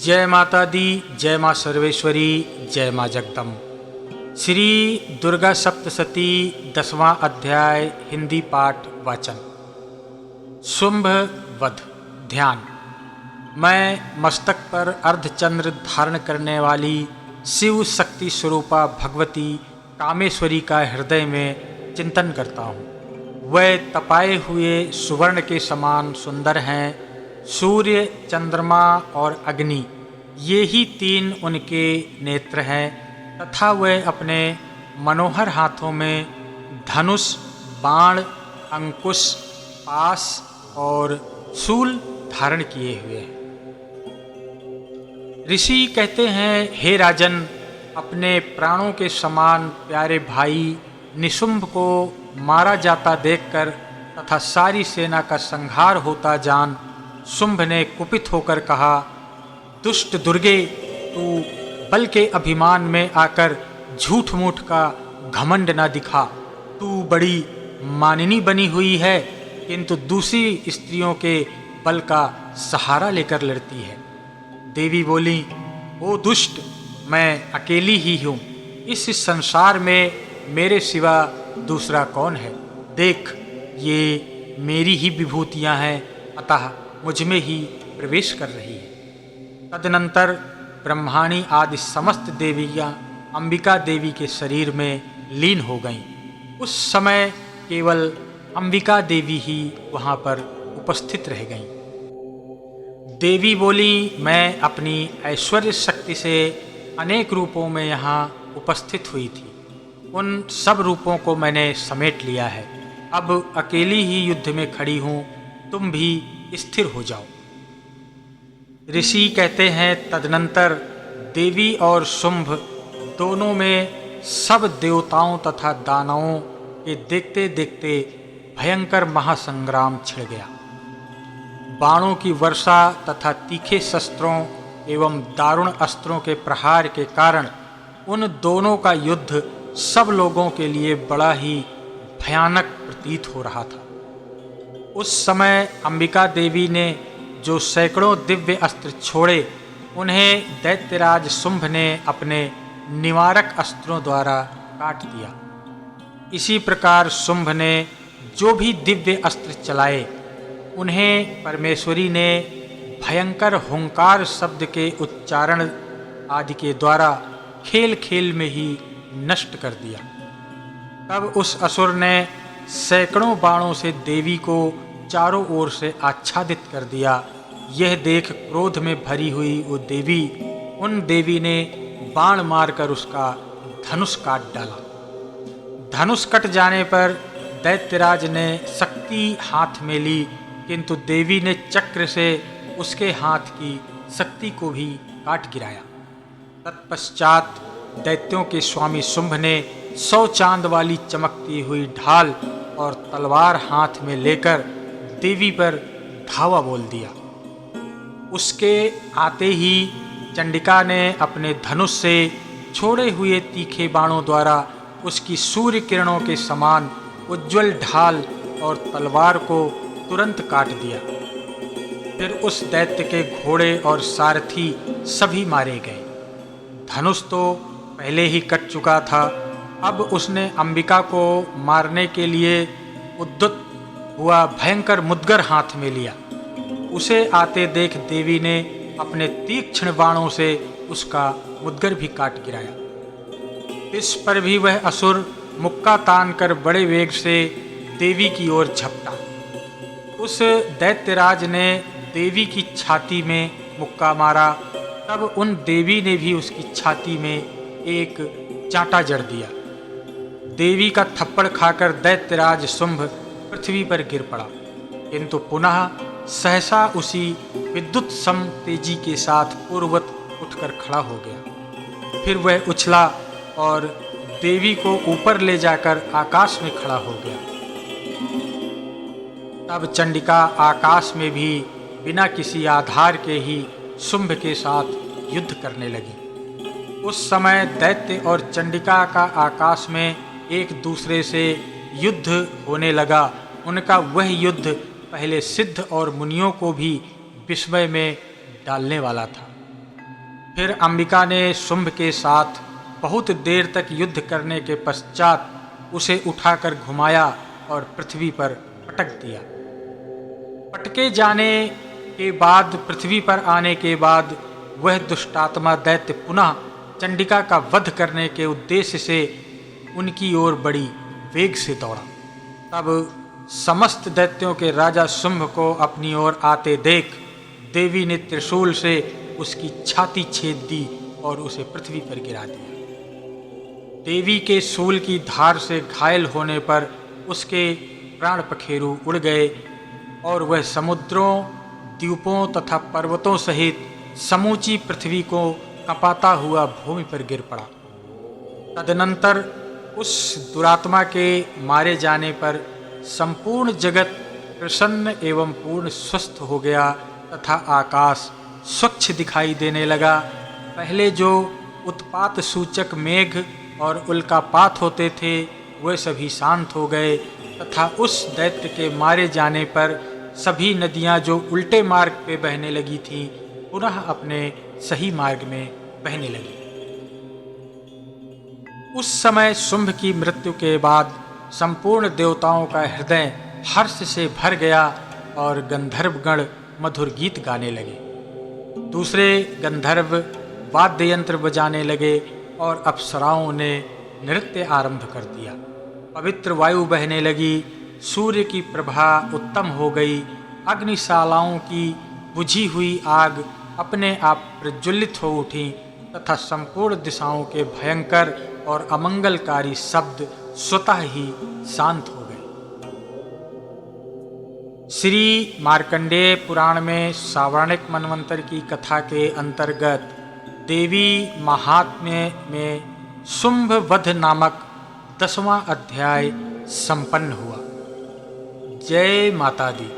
जय माता दी, जय माँ सर्वेश्वरी, जय माँ जगदम्ब। श्री दुर्गा सप्तशती 10वां अध्याय हिंदी पाठ वाचन। शुंभ वध। ध्यान। मैं मस्तक पर अर्धचंद्र धारण करने वाली शिव शक्ति स्वरूपा भगवती कामेश्वरी का हृदय में चिंतन करता हूँ। वह तपाए हुए सुवर्ण के समान सुंदर हैं। सूर्य, चंद्रमा और अग्नि, ये ही तीन उनके नेत्र हैं तथा वह अपने मनोहर हाथों में धनुष, बाण, अंकुश, पास और शूल धारण किए हुए हैं। ऋषि कहते हैं, हे राजन, अपने प्राणों के समान प्यारे भाई निशुंभ को मारा जाता देखकर तथा सारी सेना का संहार होता जान शुंभ ने कुपित होकर कहा, दुष्ट दुर्गे, तू बल के अभिमान में आकर झूठ मूठ का घमंड न दिखा। तू बड़ी मानिनी बनी हुई है, किंतु दूसरी स्त्रियों के बल का सहारा लेकर लड़ती है। देवी बोली, ओ दुष्ट, मैं अकेली ही हूँ। इस संसार में मेरे सिवा दूसरा कौन है? देख, ये मेरी ही विभूतियाँ हैं, अतः मुझ में ही प्रवेश कर रही है। तदनंतर ब्रह्माणी आदि समस्त देवियाँ अंबिका देवी के शरीर में लीन हो गईं। उस समय केवल अंबिका देवी ही वहाँ पर उपस्थित रह गईं। देवी बोली, मैं अपनी ऐश्वर्य शक्ति से अनेक रूपों में यहाँ उपस्थित हुई थी। उन सब रूपों को मैंने समेट लिया है। अब अकेली ही युद्ध में खड़ी हूँ, तुम भी स्थिर हो जाओ। ऋषि कहते हैं, तदनंतर देवी और शुंभ दोनों में सब देवताओं तथा दानवों के देखते देखते भयंकर महासंग्राम छिड़ गया। बाणों की वर्षा तथा तीखे शस्त्रों एवं दारुण अस्त्रों के प्रहार के कारण उन दोनों का युद्ध सब लोगों के लिए बड़ा ही भयानक प्रतीत हो रहा था। उस समय अंबिका देवी ने जो सैकड़ों दिव्य अस्त्र छोड़े, उन्हें दैत्यराज शुंभ ने अपने निवारक अस्त्रों द्वारा काट दिया। इसी प्रकार शुंभ ने जो भी दिव्य अस्त्र चलाए, उन्हें परमेश्वरी ने भयंकर हुंकार शब्द के उच्चारण आदि के द्वारा खेल खेल में ही नष्ट कर दिया। तब उस असुर ने सैकड़ों बाणों से देवी को चारों ओर से आच्छादित कर दिया। यह देख क्रोध में भरी हुई वो देवी, उन देवी ने बाण मारकर उसका धनुष काट डाला। धनुष कट जाने पर दैत्यराज ने शक्ति हाथ में ली, किंतु देवी ने चक्र से उसके हाथ की शक्ति को भी काट गिराया। तत्पश्चात दैत्यों के स्वामी शुंभ ने 100 चांद वाली चमकती हुई ढाल और तलवार हाथ में लेकर देवी पर धावा बोल दिया। उसके आते ही चंडिका ने अपने धनुष से छोड़े हुए तीखे बाणों द्वारा उसकी सूर्य किरणों के समान उज्जवल ढाल और तलवार को तुरंत काट दिया। फिर उस दैत्य के घोड़े और सारथी सभी मारे गए। धनुष तो पहले ही कट चुका था। अब उसने अंबिका को मारने के लिए उद्युक्त हुआ भयंकर मुद्गर हाथ में लिया। उसे आते देख देवी ने अपने तीक्ष्ण बाणों से उसका मुद्गर भी काट गिराया। इस पर भी वह असुर मुक्का तान कर बड़े वेग से देवी की ओर झपटा। उस दैत्यराज ने देवी की छाती में मुक्का मारा। तब उन देवी ने भी उसकी छाती में एक चांटा जड़ दिया। देवी का थप्पड़ खाकर दैत्यराज शुंभ पृथ्वी पर गिर पड़ा, किंतु पुनः सहसा उसी विद्युत सम तेजी के साथ पूर्ववत उठकर खड़ा हो गया। फिर वह उछला और देवी को ऊपर ले जाकर आकाश में खड़ा हो गया। तब चंडिका आकाश में भी बिना किसी आधार के ही शुंभ के साथ युद्ध करने लगी। उस समय दैत्य और चंडिका का आकाश में एक दूसरे से युद्ध होने लगा। उनका वह युद्ध पहले सिद्ध और मुनियों को भी विस्मय में डालने वाला था। फिर अंबिका ने शुंभ के साथ बहुत देर तक युद्ध करने के पश्चात उसे उठाकर घुमाया और पृथ्वी पर पटक दिया। पटके जाने के बाद, पृथ्वी पर आने के बाद, वह दुष्टात्मा दैत्य पुनः चंडिका का वध करने के उद्देश्य से उनकी ओर बड़ी वेग से दौड़ा। तब समस्त दैत्यों के राजा शुंभ को अपनी ओर आते देख देवी ने त्रिशूल से उसकी छाती छेद दी और उसे पृथ्वी पर गिरा दिया। देवी के शूल की धार से घायल होने पर उसके प्राण पखेरु उड़ गए और वह समुद्रों, द्वीपों तथा पर्वतों सहित समूची पृथ्वी को कँपाता हुआ भूमि पर गिर पड़ा। तदनंतर उस दुरात्मा के मारे जाने पर संपूर्ण जगत प्रसन्न एवं पूर्ण स्वस्थ हो गया तथा आकाश स्वच्छ दिखाई देने लगा। पहले जो उत्पात सूचक मेघ और उल्कापात होते थे वे सभी शांत हो गए तथा उस दैत्य के मारे जाने पर सभी नदियां जो उल्टे मार्ग पे बहने लगी थीं पुनः अपने सही मार्ग में बहने लगी। उस समय शुंभ की मृत्यु के बाद संपूर्ण देवताओं का हृदय हर्ष से भर गया और गंधर्वगण मधुर गीत गाने लगे। दूसरे गंधर्व वाद्य यंत्र बजाने लगे और अप्सराओं ने नृत्य आरंभ कर दिया। पवित्र वायु बहने लगी, सूर्य की प्रभा उत्तम हो गई, अग्निशालाओं की बुझी हुई आग अपने आप प्रज्वलित हो उठी तथा संपूर्ण दिशाओं के भयंकर और अमंगलकारी शब्द स्वतः ही शांत हो गए। श्री मार्कंडेय पुराण में सावर्णिक मनवंतर की कथा के अंतर्गत देवी महात्म्य में शुंभ वध नामक 10वां अध्याय संपन्न हुआ। जय माता दी।